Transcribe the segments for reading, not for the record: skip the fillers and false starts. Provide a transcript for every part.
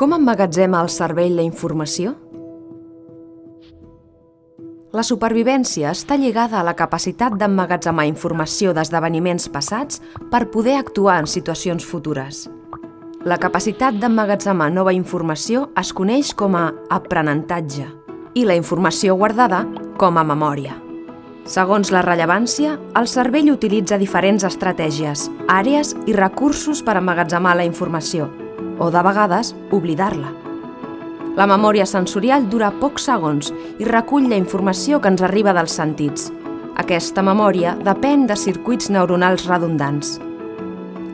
Com emmagatzema el cervell la informació? La supervivència està lligada a la capacitat d'emmagatzemar informació d'esdeveniments passats per poder actuar en situacions futures. La capacitat d'emmagatzemar nova informació es coneix com a aprenentatge i la informació guardada com a memòria. Segons la rellevància, el cervell utilitza diferents estratègies, àrees i recursos per emmagatzemar la informació, o de vegades oblidar-la. La memòria sensorial dura pocs segons i recull la informació que ens arriba dels sentits. Aquesta memòria depèn de circuits neuronals redundants.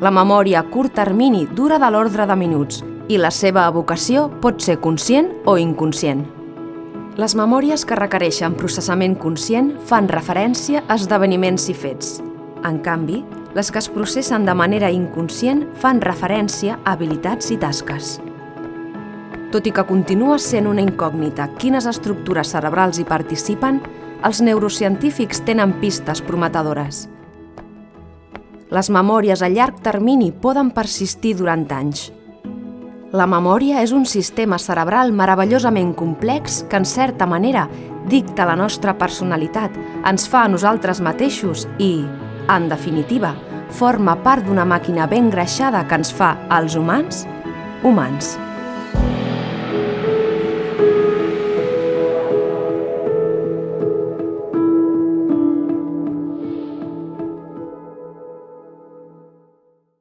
La memòria a curt termini dura de l'ordre de minuts i la seva evocació pot ser conscient o inconscient. Les memòries que requereixen processament conscient fan referència a esdeveniments i fets. En canvi, les que es processen de manera inconscient fan referència a habilitats i tasques. Tot i que continua sent una incògnita quines estructures cerebrals hi participen, els neurocientífics tenen pistes prometedores. Les memòries a llarg termini poden persistir durant anys. La memòria és un sistema cerebral meravellosament complex que, en certa manera, dicta la nostra personalitat, ens fa a nosaltres mateixos i, en definitiva, forma part d'una màquina ben greixada que ens fa, als humans, humans.